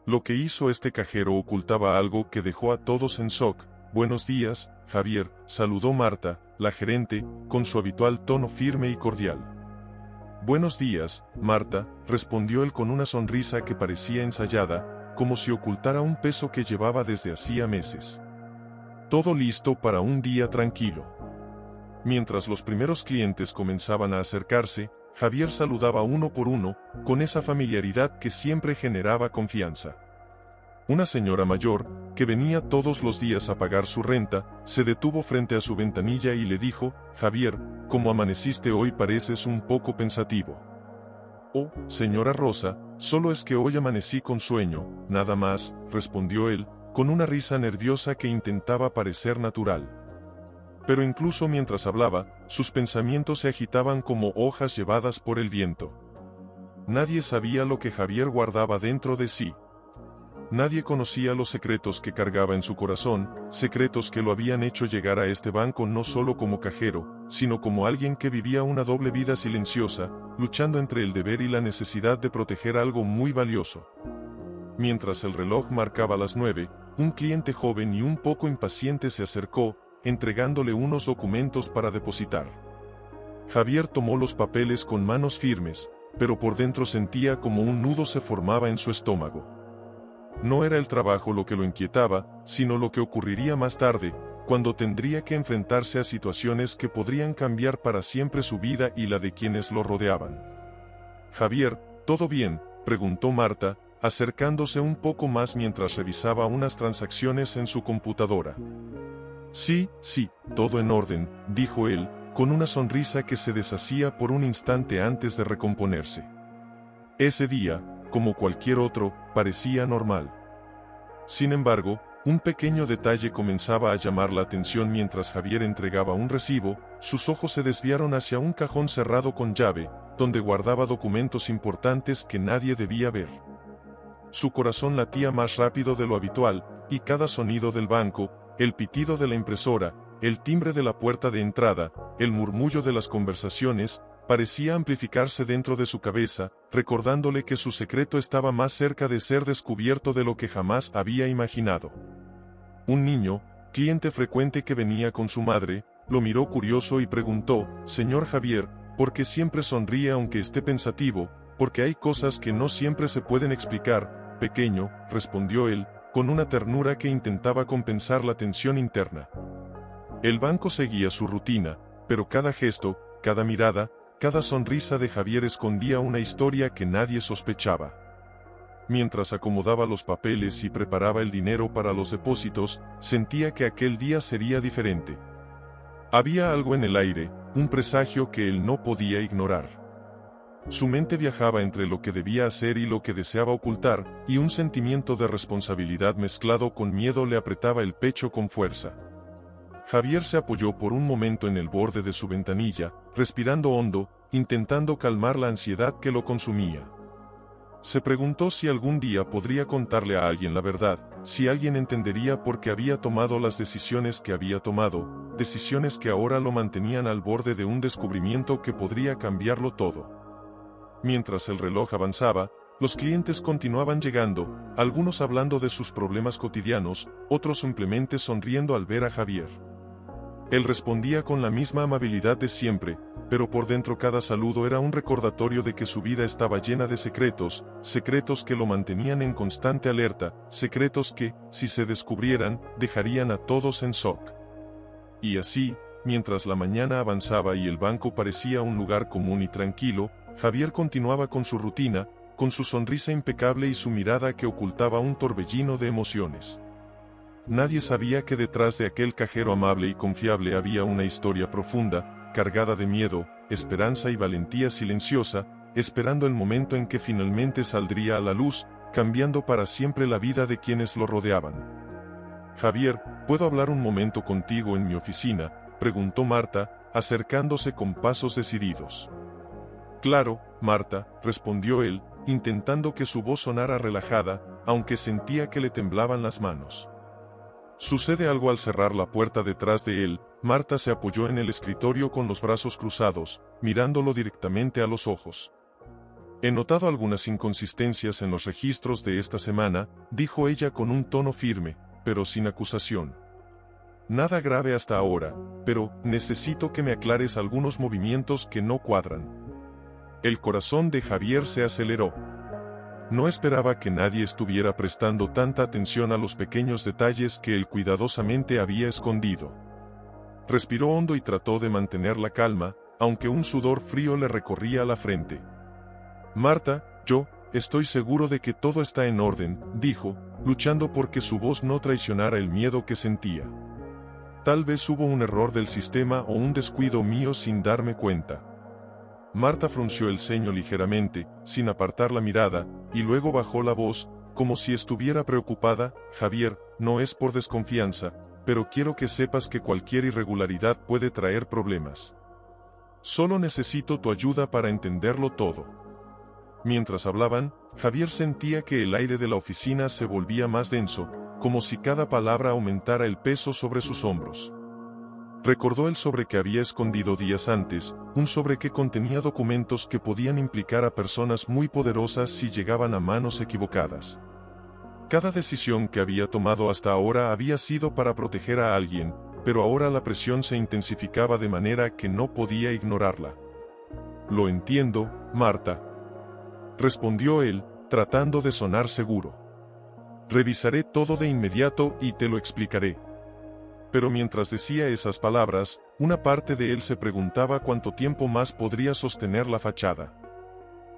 Lo que hizo este cajero ocultaba algo que dejó a todos en shock. «Buenos días, Javier», saludó Marta, la gerente, con su habitual tono firme y cordial. «Buenos días, Marta», respondió él con una sonrisa que parecía ensayada, como si ocultara un peso que llevaba desde hacía meses. Todo listo para un día tranquilo. Mientras los primeros clientes comenzaban a acercarse, Javier saludaba uno por uno, con esa familiaridad que siempre generaba confianza. Una señora mayor, que venía todos los días a pagar su renta, se detuvo frente a su ventanilla y le dijo: «Javier, como amaneciste hoy pareces un poco pensativo». «Oh, señora Rosa, solo es que hoy amanecí con sueño, nada más», respondió él, con una risa nerviosa que intentaba parecer natural. Pero incluso mientras hablaba, sus pensamientos se agitaban como hojas llevadas por el viento. Nadie sabía lo que Javier guardaba dentro de sí. Nadie conocía los secretos que cargaba en su corazón, secretos que lo habían hecho llegar a este banco no solo como cajero, sino como alguien que vivía una doble vida silenciosa, luchando entre el deber y la necesidad de proteger algo muy valioso. Mientras el reloj marcaba las 9, un cliente joven y un poco impaciente se acercó, entregándole unos documentos para depositar. Javier tomó los papeles con manos firmes, pero por dentro sentía como un nudo se formaba en su estómago. No era el trabajo lo que lo inquietaba, sino lo que ocurriría más tarde, cuando tendría que enfrentarse a situaciones que podrían cambiar para siempre su vida y la de quienes lo rodeaban. «Javier, ¿todo bien?», preguntó Marta, acercándose un poco más mientras revisaba unas transacciones en su computadora. «Sí, todo en orden», dijo él, con una sonrisa que se deshacía por un instante antes de recomponerse. Ese día, como cualquier otro, parecía normal. Sin embargo, un pequeño detalle comenzaba a llamar la atención mientras Javier entregaba un recibo. Sus ojos se desviaron hacia un cajón cerrado con llave, donde guardaba documentos importantes que nadie debía ver. Su corazón latía más rápido de lo habitual, y cada sonido del banco, el pitido de la impresora, el timbre de la puerta de entrada, el murmullo de las conversaciones, parecía amplificarse dentro de su cabeza, recordándole que su secreto estaba más cerca de ser descubierto de lo que jamás había imaginado. Un niño, cliente frecuente que venía con su madre, lo miró curioso y preguntó: «Señor Javier, ¿por qué siempre sonríe aunque esté pensativo? Porque hay cosas que no siempre se pueden explicar, pequeño», respondió él, con una ternura que intentaba compensar la tensión interna. El banco seguía su rutina, pero cada gesto, cada mirada, cada sonrisa de Javier escondía una historia que nadie sospechaba. Mientras acomodaba los papeles y preparaba el dinero para los depósitos, sentía que aquel día sería diferente. Había algo en el aire, un presagio que él no podía ignorar. Su mente viajaba entre lo que debía hacer y lo que deseaba ocultar, y un sentimiento de responsabilidad mezclado con miedo le apretaba el pecho con fuerza. Javier se apoyó por un momento en el borde de su ventanilla, respirando hondo, intentando calmar la ansiedad que lo consumía. Se preguntó si algún día podría contarle a alguien la verdad, si alguien entendería por qué había tomado las decisiones que había tomado, decisiones que ahora lo mantenían al borde de un descubrimiento que podría cambiarlo todo. Mientras el reloj avanzaba, los clientes continuaban llegando, algunos hablando de sus problemas cotidianos, otros simplemente sonriendo al ver a Javier. Él respondía con la misma amabilidad de siempre, pero por dentro cada saludo era un recordatorio de que su vida estaba llena de secretos, secretos que lo mantenían en constante alerta, secretos que, si se descubrieran, dejarían a todos en shock. Y así, mientras la mañana avanzaba y el banco parecía un lugar común y tranquilo, Javier continuaba con su rutina, con su sonrisa impecable y su mirada que ocultaba un torbellino de emociones. Nadie sabía que detrás de aquel cajero amable y confiable había una historia profunda, cargada de miedo, esperanza y valentía silenciosa, esperando el momento en que finalmente saldría a la luz, cambiando para siempre la vida de quienes lo rodeaban. «Javier, ¿puedo hablar un momento contigo en mi oficina?», preguntó Marta, acercándose con pasos decididos. «Claro, Marta», respondió él, intentando que su voz sonara relajada, aunque sentía que le temblaban las manos. Sucede algo al cerrar la puerta detrás de él. Marta se apoyó en el escritorio con los brazos cruzados, mirándolo directamente a los ojos. He notado algunas inconsistencias en los registros de esta semana, dijo ella con un tono firme, pero sin acusación. Nada grave hasta ahora, pero necesito que me aclares algunos movimientos que no cuadran. El corazón de Javier se aceleró. No esperaba que nadie estuviera prestando tanta atención a los pequeños detalles que él cuidadosamente había escondido. Respiró hondo y trató de mantener la calma, aunque un sudor frío le recorría la frente. Marta, yo estoy seguro de que todo está en orden, dijo, luchando porque su voz no traicionara el miedo que sentía. Tal vez hubo un error del sistema o un descuido mío sin darme cuenta. Marta frunció el ceño ligeramente, sin apartar la mirada, y luego bajó la voz, como si estuviera preocupada. Javier, no es por desconfianza, pero quiero que sepas que cualquier irregularidad puede traer problemas. Solo necesito tu ayuda para entenderlo todo. Mientras hablaban, Javier sentía que el aire de la oficina se volvía más denso, como si cada palabra aumentara el peso sobre sus hombros. Recordó el sobre que había escondido días antes, un sobre que contenía documentos que podían implicar a personas muy poderosas si llegaban a manos equivocadas. Cada decisión que había tomado hasta ahora había sido para proteger a alguien, pero ahora la presión se intensificaba de manera que no podía ignorarla. Lo entiendo, Marta, respondió él, tratando de sonar seguro. Revisaré todo de inmediato y te lo explicaré. Pero mientras decía esas palabras, una parte de él se preguntaba cuánto tiempo más podría sostener la fachada.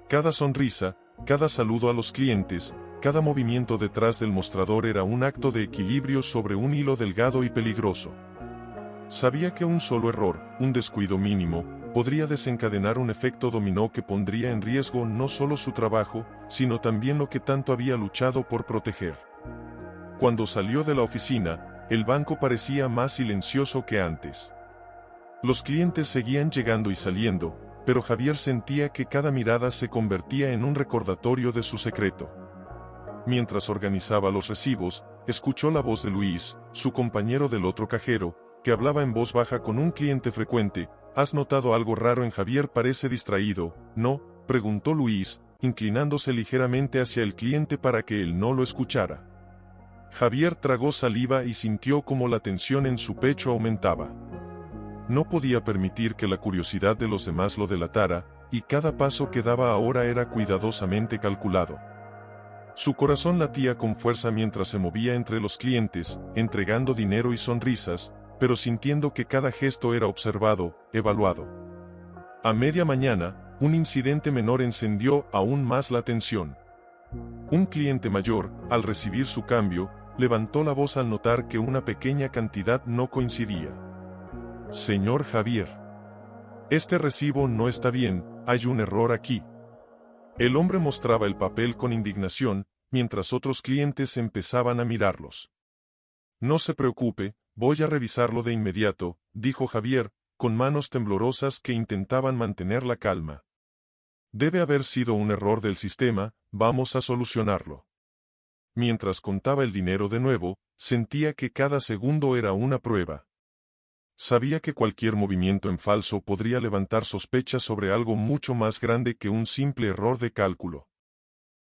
Cada sonrisa, cada saludo a los clientes, cada movimiento detrás del mostrador era un acto de equilibrio sobre un hilo delgado y peligroso. Sabía que un solo error, un descuido mínimo, podría desencadenar un efecto dominó que pondría en riesgo no solo su trabajo, sino también lo que tanto había luchado por proteger. Cuando salió de la oficina, el banco parecía más silencioso que antes. Los clientes seguían llegando y saliendo, pero Javier sentía que cada mirada se convertía en un recordatorio de su secreto. Mientras organizaba los recibos, escuchó la voz de Luis, su compañero del otro cajero, que hablaba en voz baja con un cliente frecuente. ¿Has notado algo raro en Javier? Parece distraído, ¿no?, preguntó Luis, inclinándose ligeramente hacia el cliente para que él no lo escuchara. Javier tragó saliva y sintió como la tensión en su pecho aumentaba. No podía permitir que la curiosidad de los demás lo delatara, y cada paso que daba ahora era cuidadosamente calculado. Su corazón latía con fuerza mientras se movía entre los clientes, entregando dinero y sonrisas, pero sintiendo que cada gesto era observado, evaluado. A media mañana, un incidente menor encendió aún más la tensión. Un cliente mayor, al recibir su cambio, levantó la voz al notar que una pequeña cantidad no coincidía. Señor Javier, este recibo no está bien, hay un error aquí. El hombre mostraba el papel con indignación, mientras otros clientes empezaban a mirarlos. No se preocupe, voy a revisarlo de inmediato, dijo Javier, con manos temblorosas que intentaban mantener la calma. Debe haber sido un error del sistema, vamos a solucionarlo. Mientras contaba el dinero de nuevo, sentía que cada segundo era una prueba. Sabía que cualquier movimiento en falso podría levantar sospechas sobre algo mucho más grande que un simple error de cálculo.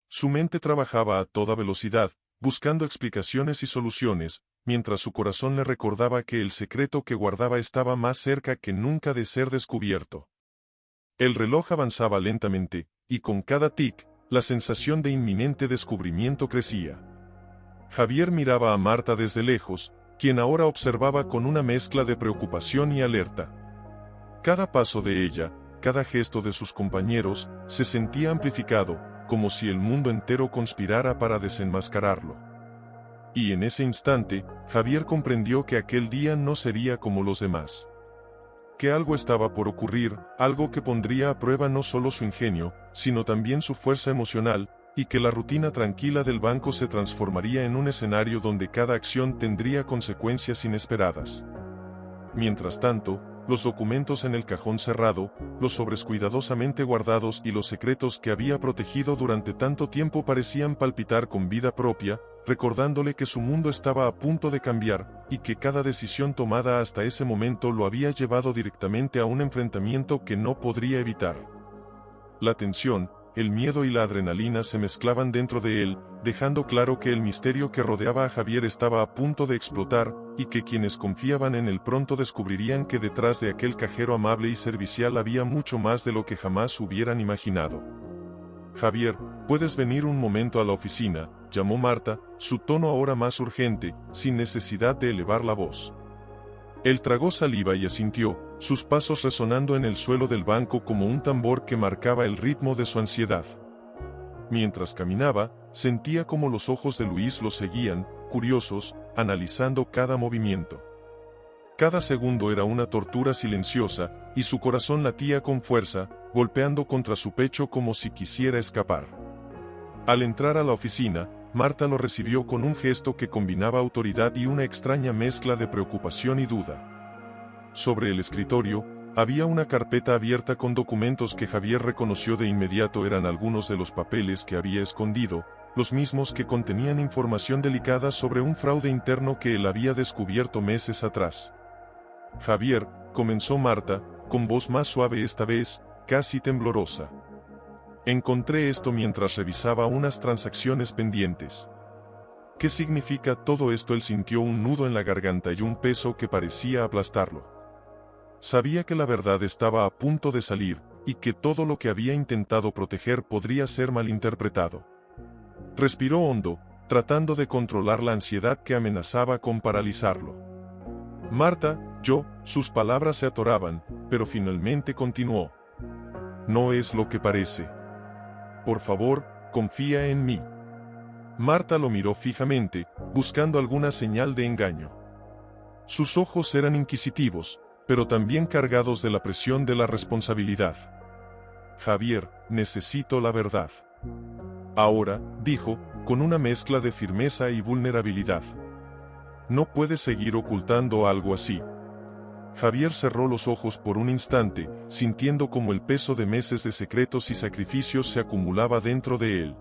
Su mente trabajaba a toda velocidad, buscando explicaciones y soluciones, mientras su corazón le recordaba que el secreto que guardaba estaba más cerca que nunca de ser descubierto. El reloj avanzaba lentamente, y con cada tic, la sensación de inminente descubrimiento crecía. Javier miraba a Marta desde lejos, quien ahora observaba con una mezcla de preocupación y alerta. Cada paso de ella, cada gesto de sus compañeros, se sentía amplificado, como si el mundo entero conspirara para desenmascararlo. Y en ese instante, Javier comprendió que aquel día no sería como los demás. Que algo estaba por ocurrir, algo que pondría a prueba no solo su ingenio, sino también su fuerza emocional, y que la rutina tranquila del banco se transformaría en un escenario donde cada acción tendría consecuencias inesperadas. Mientras tanto, los documentos en el cajón cerrado, los sobres cuidadosamente guardados y los secretos que había protegido durante tanto tiempo parecían palpitar con vida propia, recordándole que su mundo estaba a punto de cambiar, y que cada decisión tomada hasta ese momento lo había llevado directamente a un enfrentamiento que no podría evitar. La tensión, el miedo y la adrenalina se mezclaban dentro de él, dejando claro que el misterio que rodeaba a Javier estaba a punto de explotar, y que quienes confiaban en él pronto descubrirían que detrás de aquel cajero amable y servicial había mucho más de lo que jamás hubieran imaginado. Javier, ¿puedes venir un momento a la oficina?, llamó Marta, su tono ahora más urgente, sin necesidad de elevar la voz. Él tragó saliva y asintió, sus pasos resonando en el suelo del banco como un tambor que marcaba el ritmo de su ansiedad. Mientras caminaba, sentía como los ojos de Luis lo seguían, curiosos, analizando cada movimiento. Cada segundo era una tortura silenciosa, y su corazón latía con fuerza, golpeando contra su pecho como si quisiera escapar. Al entrar a la oficina, Marta lo recibió con un gesto que combinaba autoridad y una extraña mezcla de preocupación y duda. Sobre el escritorio, había una carpeta abierta con documentos que Javier reconoció de inmediato eran algunos de los papeles que había escondido, los mismos que contenían información delicada sobre un fraude interno que él había descubierto meses atrás. Javier, comenzó Marta, con voz más suave esta vez, casi temblorosa. Encontré esto mientras revisaba unas transacciones pendientes. ¿Qué significa todo esto? Él sintió un nudo en la garganta y un peso que parecía aplastarlo. Sabía que la verdad estaba a punto de salir, y que todo lo que había intentado proteger podría ser malinterpretado. Respiró hondo, tratando de controlar la ansiedad que amenazaba con paralizarlo. Marta, sus palabras se atoraban, pero finalmente continuó. No es lo que parece. Por favor, confía en mí. Marta lo miró fijamente, buscando alguna señal de engaño. Sus ojos eran inquisitivos, pero también cargados de la presión de la responsabilidad. Javier, necesito la verdad. Ahora, dijo, con una mezcla de firmeza y vulnerabilidad. No puedes seguir ocultando algo así. Javier cerró los ojos por un instante, sintiendo como el peso de meses de secretos y sacrificios se acumulaba dentro de él.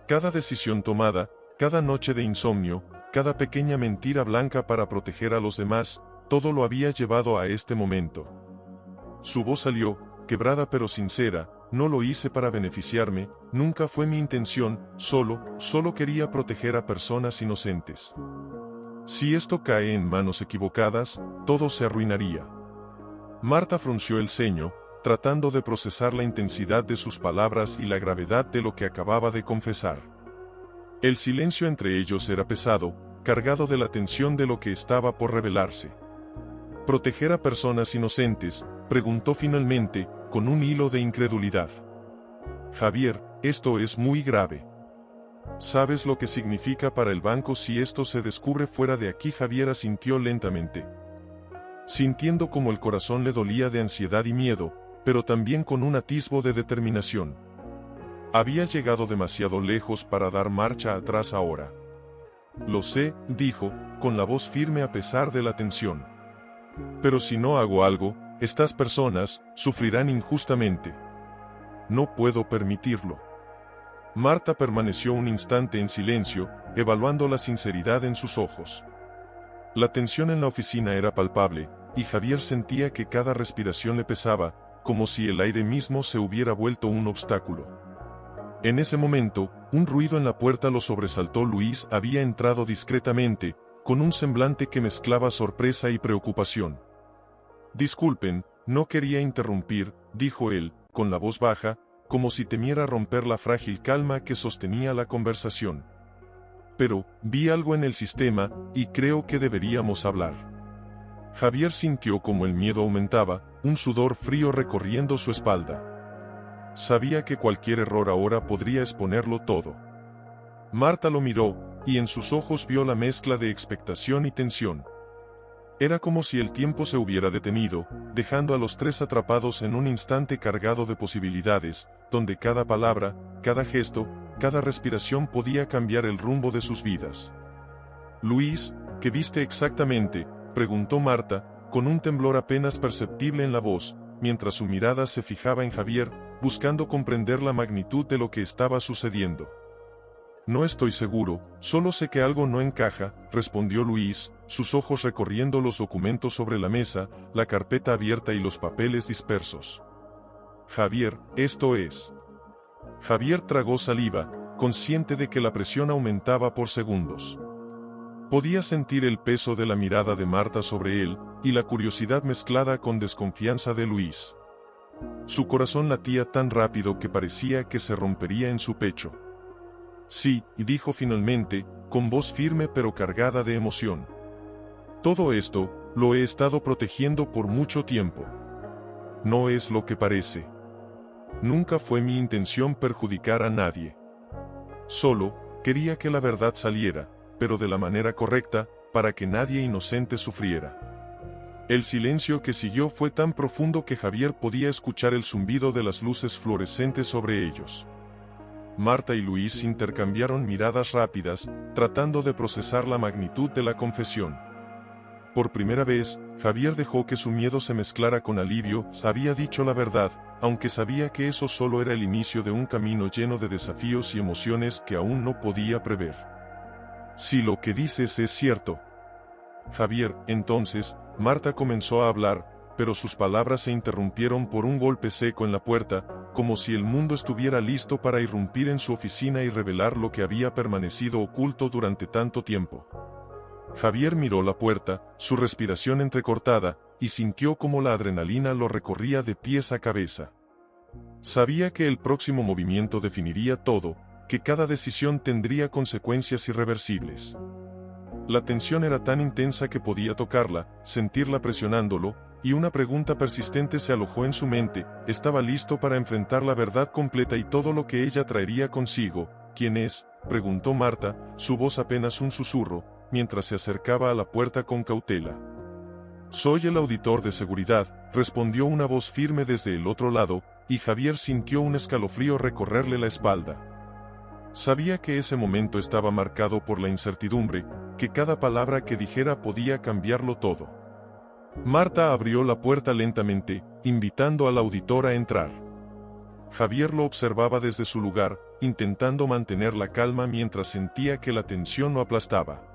Cada decisión tomada, cada noche de insomnio, cada pequeña mentira blanca para proteger a los demás, todo lo había llevado a este momento. Su voz salió, quebrada pero sincera, no lo hice para beneficiarme, nunca fue mi intención, solo quería proteger a personas inocentes. Si esto cae en manos equivocadas, todo se arruinaría. Marta frunció el ceño, tratando de procesar la intensidad de sus palabras y la gravedad de lo que acababa de confesar. El silencio entre ellos era pesado, cargado de la tensión de lo que estaba por revelarse. ¿Proteger a personas inocentes?, preguntó finalmente, con un hilo de incredulidad. Javier, esto es muy grave. ¿Sabes lo que significa para el banco si esto se descubre fuera de aquí? Javier asintió lentamente, sintiendo como el corazón le dolía de ansiedad y miedo, pero también con un atisbo de determinación. Había llegado demasiado lejos para dar marcha atrás ahora. Lo sé, dijo, con la voz firme a pesar de la tensión. Pero si no hago algo, estas personas sufrirán injustamente. No puedo permitirlo. Marta permaneció un instante en silencio, evaluando la sinceridad en sus ojos. La tensión en la oficina era palpable, y Javier sentía que cada respiración le pesaba, como si el aire mismo se hubiera vuelto un obstáculo. En ese momento, un ruido en la puerta lo sobresaltó. Luis había entrado discretamente, con un semblante que mezclaba sorpresa y preocupación. Disculpen, no quería interrumpir, dijo él, con la voz baja, como si temiera romper la frágil calma que sostenía la conversación. Pero, vi algo en el sistema, y creo que deberíamos hablar. Javier sintió como el miedo aumentaba, un sudor frío recorriendo su espalda. Sabía que cualquier error ahora podría exponerlo todo. Marta lo miró, y en sus ojos vio la mezcla de expectación y tensión. Era como si el tiempo se hubiera detenido, dejando a los tres atrapados en un instante cargado de posibilidades, donde cada palabra, cada gesto, cada respiración podía cambiar el rumbo de sus vidas. Luis, ¿qué viste exactamente?, preguntó Marta, con un temblor apenas perceptible en la voz, mientras su mirada se fijaba en Javier, buscando comprender la magnitud de lo que estaba sucediendo. No estoy seguro, solo sé que algo no encaja, respondió Luis, sus ojos recorriendo los documentos sobre la mesa, la carpeta abierta y los papeles dispersos. Javier, esto es. Javier tragó saliva, consciente de que la presión aumentaba por segundos. Podía sentir el peso de la mirada de Marta sobre él, y la curiosidad mezclada con desconfianza de Luis. Su corazón latía tan rápido que parecía que se rompería en su pecho. Sí, dijo finalmente, con voz firme pero cargada de emoción. Todo esto, lo he estado protegiendo por mucho tiempo. No es lo que parece. Nunca fue mi intención perjudicar a nadie. Solo, quería que la verdad saliera, pero de la manera correcta, para que nadie inocente sufriera. El silencio que siguió fue tan profundo que Javier podía escuchar el zumbido de las luces fluorescentes sobre ellos. Marta y Luis intercambiaron miradas rápidas, tratando de procesar la magnitud de la confesión. Por primera vez, Javier dejó que su miedo se mezclara con alivio. Había dicho la verdad, aunque sabía que eso solo era el inicio de un camino lleno de desafíos y emociones que aún no podía prever. Si lo que dices es cierto. Javier, entonces, Marta comenzó a hablar, pero sus palabras se interrumpieron por un golpe seco en la puerta, como si el mundo estuviera listo para irrumpir en su oficina y revelar lo que había permanecido oculto durante tanto tiempo. Javier miró la puerta, su respiración entrecortada, y sintió como la adrenalina lo recorría de pies a cabeza. Sabía que el próximo movimiento definiría todo, que cada decisión tendría consecuencias irreversibles. La tensión era tan intensa que podía tocarla, sentirla presionándolo, y una pregunta persistente se alojó en su mente. ¿Estaba listo para enfrentar la verdad completa y todo lo que ella traería consigo? ¿Quién es?, preguntó Marta, su voz apenas un susurro, mientras se acercaba a la puerta con cautela. Soy el auditor de seguridad, respondió una voz firme desde el otro lado, y Javier sintió un escalofrío recorrerle la espalda. Sabía que ese momento estaba marcado por la incertidumbre, que cada palabra que dijera podía cambiarlo todo. Marta abrió la puerta lentamente, invitando al auditor a entrar. Javier lo observaba desde su lugar, intentando mantener la calma mientras sentía que la tensión lo aplastaba.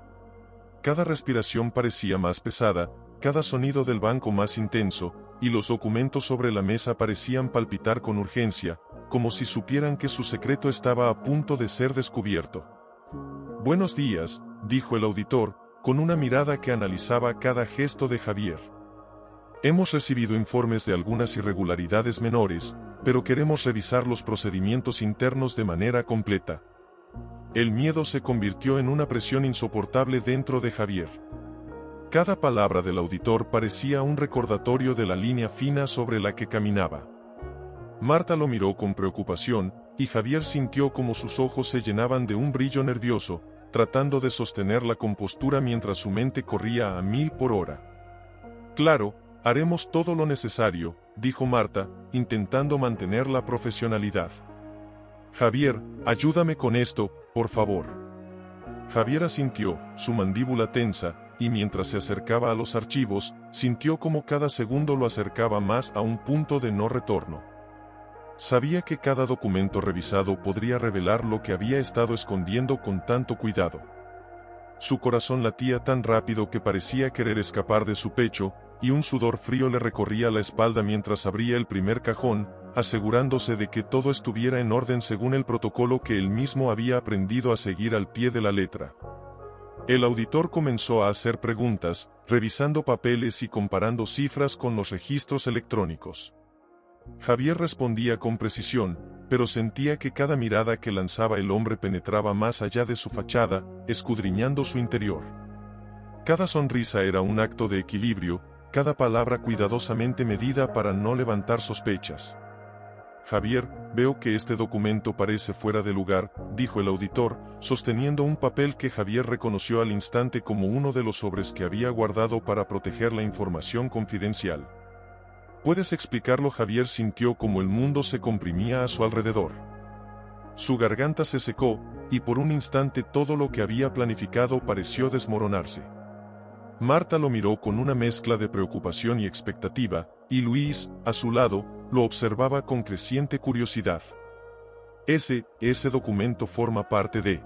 Cada respiración parecía más pesada, cada sonido del banco más intenso, y los documentos sobre la mesa parecían palpitar con urgencia, como si supieran que su secreto estaba a punto de ser descubierto. Buenos días, dijo el auditor, con una mirada que analizaba cada gesto de Javier. Hemos recibido informes de algunas irregularidades menores, pero queremos revisar los procedimientos internos de manera completa. El miedo se convirtió en una presión insoportable dentro de Javier. Cada palabra del auditor parecía un recordatorio de la línea fina sobre la que caminaba. Marta lo miró con preocupación, y Javier sintió como sus ojos se llenaban de un brillo nervioso, tratando de sostener la compostura mientras su mente corría a 1000 por hora. Claro, haremos todo lo necesario, dijo Marta, intentando mantener la profesionalidad. Javier, ayúdame con esto, por favor. Javier asintió, su mandíbula tensa, y mientras se acercaba a los archivos, sintió como cada segundo lo acercaba más a un punto de no retorno. Sabía que cada documento revisado podría revelar lo que había estado escondiendo con tanto cuidado. Su corazón latía tan rápido que parecía querer escapar de su pecho, y un sudor frío le recorría la espalda mientras abría el primer cajón, asegurándose de que todo estuviera en orden según el protocolo que él mismo había aprendido a seguir al pie de la letra. El auditor comenzó a hacer preguntas, revisando papeles y comparando cifras con los registros electrónicos. Javier respondía con precisión, pero sentía que cada mirada que lanzaba el hombre penetraba más allá de su fachada, escudriñando su interior. Cada sonrisa era un acto de equilibrio, cada palabra cuidadosamente medida para no levantar sospechas. Javier, veo que este documento parece fuera de lugar, dijo el auditor, sosteniendo un papel que Javier reconoció al instante como uno de los sobres que había guardado para proteger la información confidencial. ¿Puedes explicarlo? Javier sintió como el mundo se comprimía a su alrededor. Su garganta se secó, y por un instante todo lo que había planificado pareció desmoronarse. Marta lo miró con una mezcla de preocupación y expectativa, y Luis, a su lado, lo observaba con creciente curiosidad. Ese documento forma parte de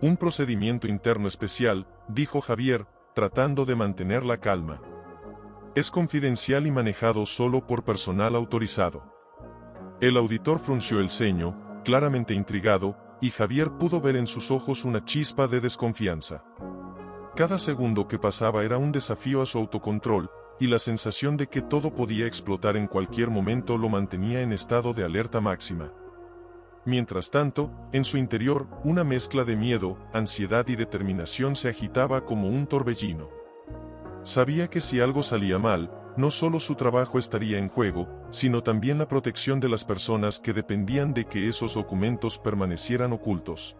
un procedimiento interno especial, dijo Javier, tratando de mantener la calma. Es confidencial y manejado solo por personal autorizado. El auditor frunció el ceño, claramente intrigado, y Javier pudo ver en sus ojos una chispa de desconfianza. Cada segundo que pasaba era un desafío a su autocontrol, y la sensación de que todo podía explotar en cualquier momento lo mantenía en estado de alerta máxima. Mientras tanto, en su interior, una mezcla de miedo, ansiedad y determinación se agitaba como un torbellino. Sabía que si algo salía mal, no solo su trabajo estaría en juego, sino también la protección de las personas que dependían de que esos documentos permanecieran ocultos.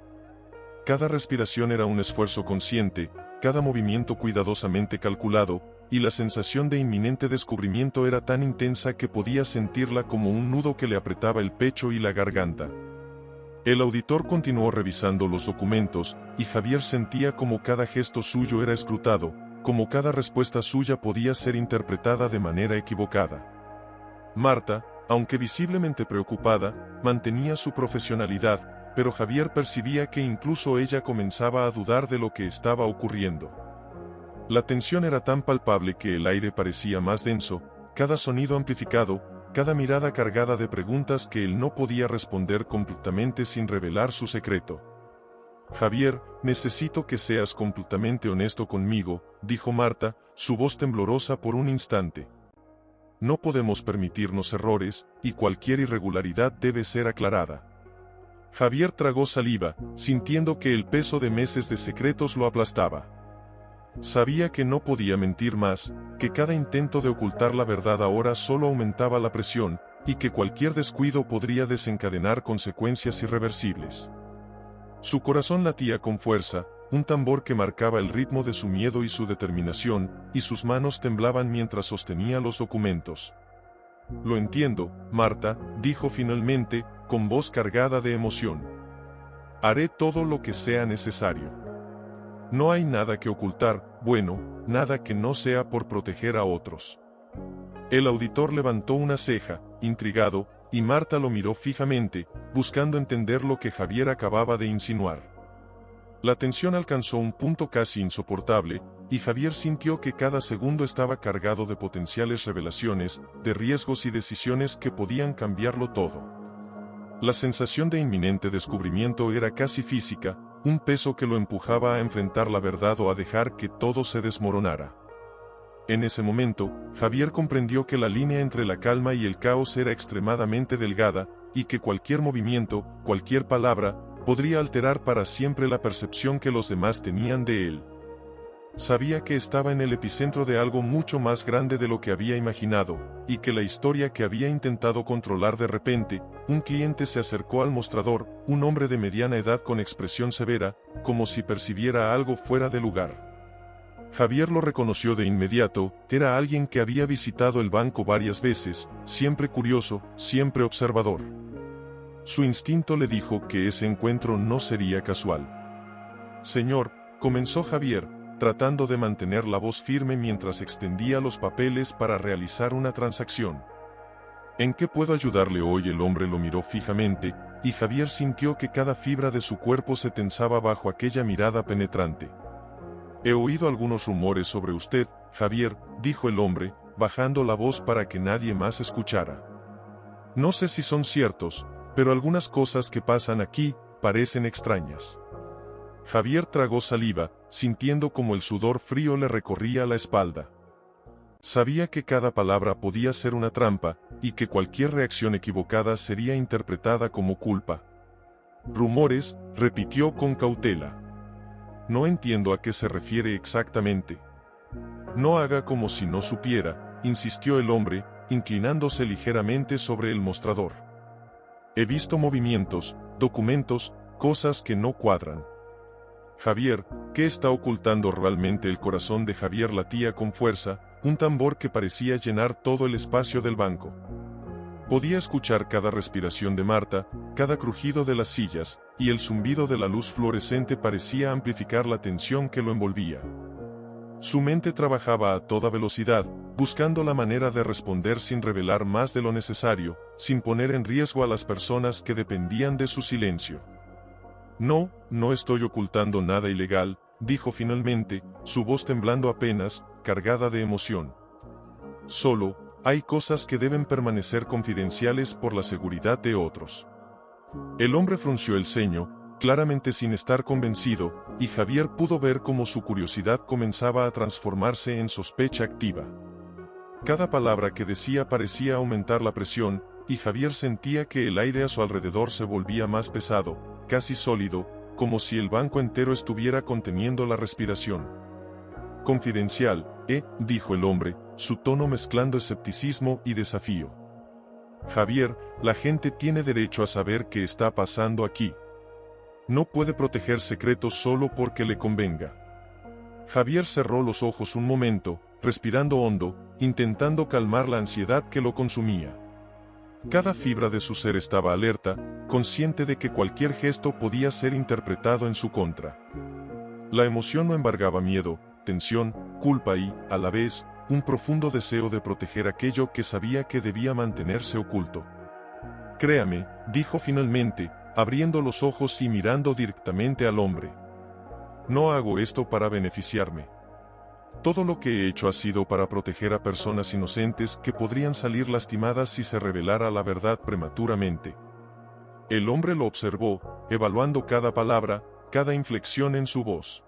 Cada respiración era un esfuerzo consciente, cada movimiento cuidadosamente calculado, y la sensación de inminente descubrimiento era tan intensa que podía sentirla como un nudo que le apretaba el pecho y la garganta. El auditor continuó revisando los documentos, y Javier sentía como cada gesto suyo era escrutado, como cada respuesta suya podía ser interpretada de manera equivocada. Marta, aunque visiblemente preocupada, mantenía su profesionalidad, pero Javier percibía que incluso ella comenzaba a dudar de lo que estaba ocurriendo. La tensión era tan palpable que el aire parecía más denso, cada sonido amplificado, cada mirada cargada de preguntas que él no podía responder completamente sin revelar su secreto. Javier, necesito que seas completamente honesto conmigo, dijo Marta, su voz temblorosa por un instante. No podemos permitirnos errores, y cualquier irregularidad debe ser aclarada. Javier tragó saliva, sintiendo que el peso de meses de secretos lo aplastaba. Sabía que no podía mentir más, que cada intento de ocultar la verdad ahora solo aumentaba la presión, y que cualquier descuido podría desencadenar consecuencias irreversibles. Su corazón latía con fuerza, un tambor que marcaba el ritmo de su miedo y su determinación, y sus manos temblaban mientras sostenía los documentos. Lo entiendo, Marta, dijo finalmente, con voz cargada de emoción. Haré todo lo que sea necesario. No hay nada que ocultar, bueno, nada que no sea por proteger a otros. El auditor levantó una ceja, intrigado, y Marta lo miró fijamente, buscando entender lo que Javier acababa de insinuar. La tensión alcanzó un punto casi insoportable, y Javier sintió que cada segundo estaba cargado de potenciales revelaciones, de riesgos y decisiones que podían cambiarlo todo. La sensación de inminente descubrimiento era casi física, un peso que lo empujaba a enfrentar la verdad o a dejar que todo se desmoronara. En ese momento, Javier comprendió que la línea entre la calma y el caos era extremadamente delgada, y que cualquier movimiento, cualquier palabra, podría alterar para siempre la percepción que los demás tenían de él. Sabía que estaba en el epicentro de algo mucho más grande de lo que había imaginado, y que la historia que había intentado controlar de repente, un cliente se acercó al mostrador, un hombre de mediana edad con expresión severa, como si percibiera algo fuera de lugar. Javier lo reconoció de inmediato, era alguien que había visitado el banco varias veces, siempre curioso, siempre observador. Su instinto le dijo que ese encuentro no sería casual. Señor, comenzó Javier, tratando de mantener la voz firme mientras extendía los papeles para realizar una transacción. ¿En qué puedo ayudarle hoy? El hombre lo miró fijamente, y Javier sintió que cada fibra de su cuerpo se tensaba bajo aquella mirada penetrante. He oído algunos rumores sobre usted, Javier, dijo el hombre, bajando la voz para que nadie más escuchara. No sé si son ciertos, pero algunas cosas que pasan aquí parecen extrañas. Javier tragó saliva, sintiendo como el sudor frío le recorría la espalda. Sabía que cada palabra podía ser una trampa, y que cualquier reacción equivocada sería interpretada como culpa. Rumores, repitió con cautela. No entiendo a qué se refiere exactamente. No haga como si no supiera, insistió el hombre, inclinándose ligeramente sobre el mostrador. He visto movimientos, documentos, cosas que no cuadran. Javier, ¿qué está ocultando realmente? El corazón de Javier latía con fuerza, un tambor que parecía llenar todo el espacio del banco. Podía escuchar cada respiración de Marta, cada crujido de las sillas, y el zumbido de la luz fluorescente parecía amplificar la tensión que lo envolvía. Su mente trabajaba a toda velocidad, buscando la manera de responder sin revelar más de lo necesario, sin poner en riesgo a las personas que dependían de su silencio. No, no estoy ocultando nada ilegal, dijo finalmente, su voz temblando apenas, cargada de emoción. Solo, hay cosas que deben permanecer confidenciales por la seguridad de otros. El hombre frunció el ceño, claramente sin estar convencido, y Javier pudo ver cómo su curiosidad comenzaba a transformarse en sospecha activa. Cada palabra que decía parecía aumentar la presión, y Javier sentía que el aire a su alrededor se volvía más pesado, casi sólido, como si el banco entero estuviera conteniendo la respiración. Confidencial, dijo el hombre, su tono mezclando escepticismo y desafío. Javier, la gente tiene derecho a saber qué está pasando aquí. No puede proteger secretos solo porque le convenga. Javier cerró los ojos un momento, respirando hondo, intentando calmar la ansiedad que lo consumía. Cada fibra de su ser estaba alerta, consciente de que cualquier gesto podía ser interpretado en su contra. La emoción no embargaba miedo, tensión, culpa y, a la vez, un profundo deseo de proteger aquello que sabía que debía mantenerse oculto. Créame, dijo finalmente, abriendo los ojos y mirando directamente al hombre. No hago esto para beneficiarme. Todo lo que he hecho ha sido para proteger a personas inocentes que podrían salir lastimadas si se revelara la verdad prematuramente. El hombre lo observó, evaluando cada palabra, cada inflexión en su voz.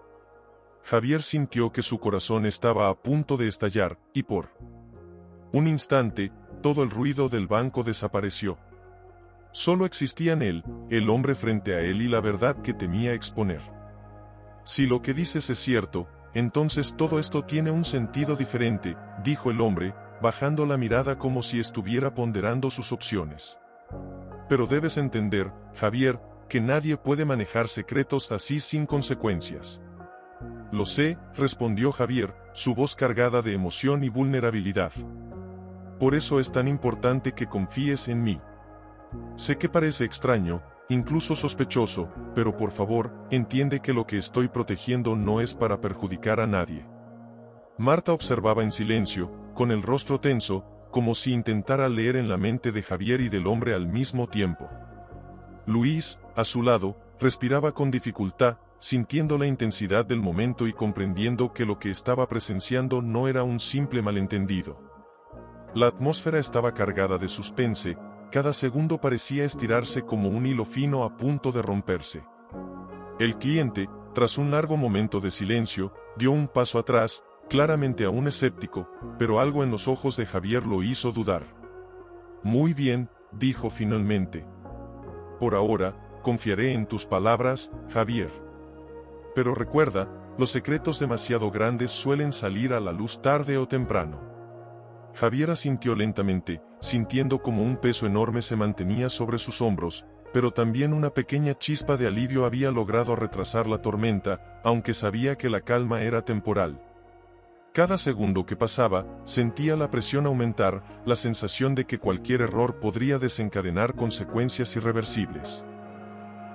Javier sintió que su corazón estaba a punto de estallar, y por un instante, todo el ruido del banco desapareció. Solo existían él, el hombre frente a él y la verdad que temía exponer. Si lo que dices es cierto, entonces todo esto tiene un sentido diferente, dijo el hombre, bajando la mirada como si estuviera ponderando sus opciones. Pero debes entender, Javier, que nadie puede manejar secretos así sin consecuencias. Lo sé, respondió Javier, su voz cargada de emoción y vulnerabilidad. Por eso es tan importante que confíes en mí. Sé que parece extraño, incluso sospechoso, pero por favor, entiende que lo que estoy protegiendo no es para perjudicar a nadie. Marta observaba en silencio, con el rostro tenso, como si intentara leer en la mente de Javier y del hombre al mismo tiempo. Luis, a su lado, respiraba con dificultad, sintiendo la intensidad del momento y comprendiendo que lo que estaba presenciando no era un simple malentendido. La atmósfera estaba cargada de suspense, cada segundo parecía estirarse como un hilo fino a punto de romperse. El cliente, tras un largo momento de silencio, dio un paso atrás, claramente aún escéptico, pero algo en los ojos de Javier lo hizo dudar. Muy bien, dijo finalmente. Por ahora, confiaré en tus palabras, Javier. Pero recuerda, los secretos demasiado grandes suelen salir a la luz tarde o temprano. Javier asintió lentamente, sintiendo como un peso enorme se mantenía sobre sus hombros, pero también una pequeña chispa de alivio había logrado retrasar la tormenta, aunque sabía que la calma era temporal. Cada segundo que pasaba, sentía la presión aumentar, la sensación de que cualquier error podría desencadenar consecuencias irreversibles.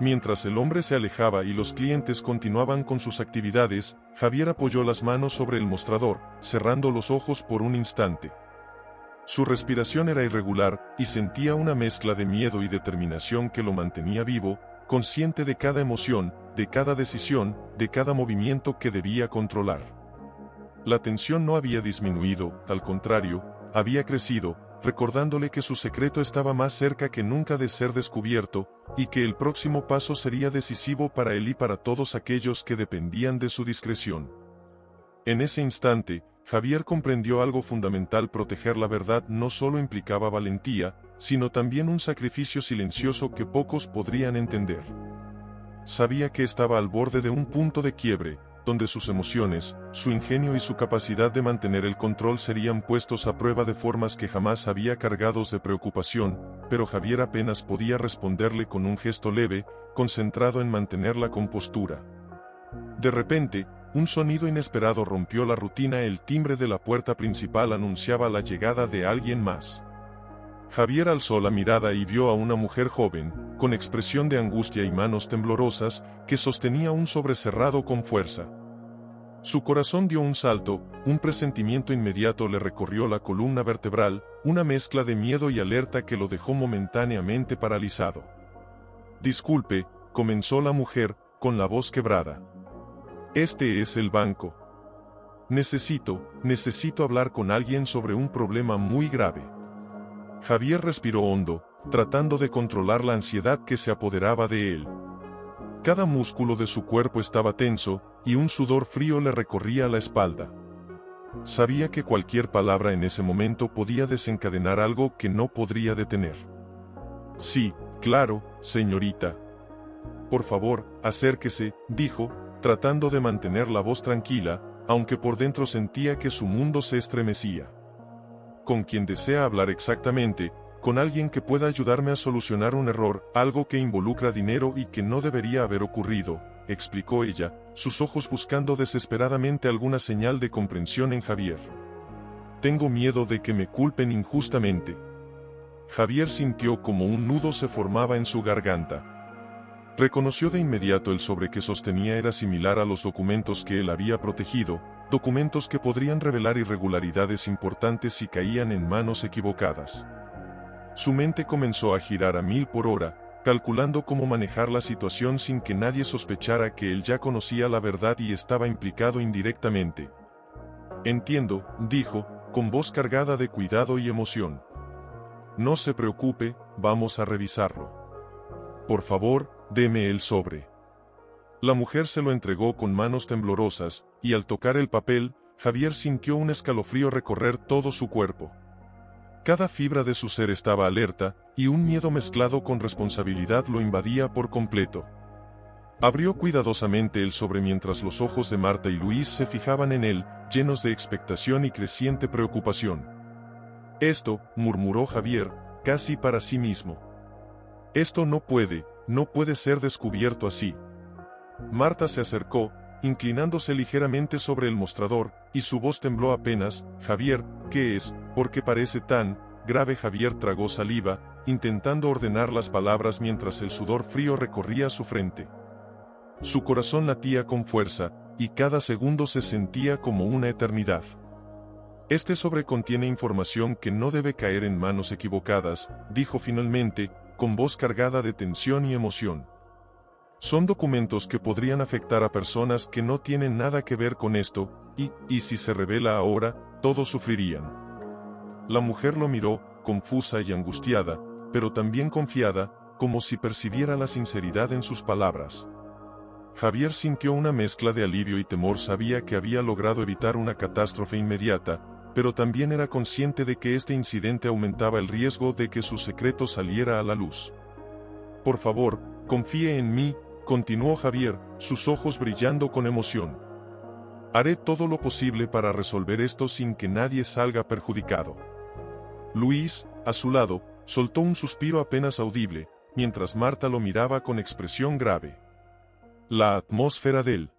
Mientras el hombre se alejaba y los clientes continuaban con sus actividades, Javier apoyó las manos sobre el mostrador, cerrando los ojos por un instante. Su respiración era irregular, y sentía una mezcla de miedo y determinación que lo mantenía vivo, consciente de cada emoción, de cada decisión, de cada movimiento que debía controlar. La tensión no había disminuido, al contrario, había crecido, recordándole que su secreto estaba más cerca que nunca de ser descubierto, y que el próximo paso sería decisivo para él y para todos aquellos que dependían de su discreción. En ese instante, Javier comprendió algo fundamental: proteger la verdad no solo implicaba valentía, sino también un sacrificio silencioso que pocos podrían entender. Sabía que estaba al borde de un punto de quiebre, donde sus emociones, su ingenio y su capacidad de mantener el control serían puestos a prueba de formas que jamás había cargados de preocupación, pero Javier apenas podía responderle con un gesto leve, concentrado en mantener la compostura. De repente, un sonido inesperado rompió la rutina. El timbre de la puerta principal anunciaba la llegada de alguien más. Javier alzó la mirada y vio a una mujer joven, con expresión de angustia y manos temblorosas, que sostenía un sobre cerrado con fuerza. Su corazón dio un salto, un presentimiento inmediato le recorrió la columna vertebral, una mezcla de miedo y alerta que lo dejó momentáneamente paralizado. Disculpe, comenzó la mujer, con la voz quebrada. Este es el banco. Necesito hablar con alguien sobre un problema muy grave. Javier respiró hondo, tratando de controlar la ansiedad que se apoderaba de él. Cada músculo de su cuerpo estaba tenso, y un sudor frío le recorría la espalda. Sabía que cualquier palabra en ese momento podía desencadenar algo que no podría detener. Sí, claro, señorita. Por favor, acérquese, dijo, tratando de mantener la voz tranquila, aunque por dentro sentía que su mundo se estremecía. ¿Con quién desea hablar exactamente? Con alguien que pueda ayudarme a solucionar un error, algo que involucra dinero y que no debería haber ocurrido, explicó ella, sus ojos buscando desesperadamente alguna señal de comprensión en Javier. Tengo miedo de que me culpen injustamente. Javier sintió como un nudo se formaba en su garganta. Reconoció de inmediato el sobre que sostenía era similar a los documentos que él había protegido, documentos que podrían revelar irregularidades importantes si caían en manos equivocadas. Su mente comenzó a girar a 1000 por hora, calculando cómo manejar la situación sin que nadie sospechara que él ya conocía la verdad y estaba implicado indirectamente. Entiendo, dijo, con voz cargada de cuidado y emoción. No se preocupe, vamos a revisarlo. Por favor, deme el sobre. La mujer se lo entregó con manos temblorosas, y al tocar el papel, Javier sintió un escalofrío recorrer todo su cuerpo. Cada fibra de su ser estaba alerta, y un miedo mezclado con responsabilidad lo invadía por completo. Abrió cuidadosamente el sobre mientras los ojos de Marta y Luis se fijaban en él, llenos de expectación y creciente preocupación. Esto, murmuró Javier, casi para sí mismo. Esto no puede ser descubierto así. Marta se acercó, inclinándose ligeramente sobre el mostrador, y su voz tembló apenas. Javier, ¿qué es? ¿Por qué parece tan grave? Javier tragó saliva, intentando ordenar las palabras mientras el sudor frío recorría su frente. Su corazón latía con fuerza, y cada segundo se sentía como una eternidad. Este sobre contiene información que no debe caer en manos equivocadas, dijo finalmente, con voz cargada de tensión y emoción. Son documentos que podrían afectar a personas que no tienen nada que ver con esto, y si se revela ahora, todos sufrirían. La mujer lo miró, confusa y angustiada, pero también confiada, como si percibiera la sinceridad en sus palabras. Javier sintió una mezcla de alivio y temor. Sabía que había logrado evitar una catástrofe inmediata, pero también era consciente de que este incidente aumentaba el riesgo de que su secreto saliera a la luz. Por favor, confíe en mí, continuó Javier, sus ojos brillando con emoción. Haré todo lo posible para resolver esto sin que nadie salga perjudicado. Luis, a su lado, soltó un suspiro apenas audible, mientras Marta lo miraba con expresión grave. La atmósfera del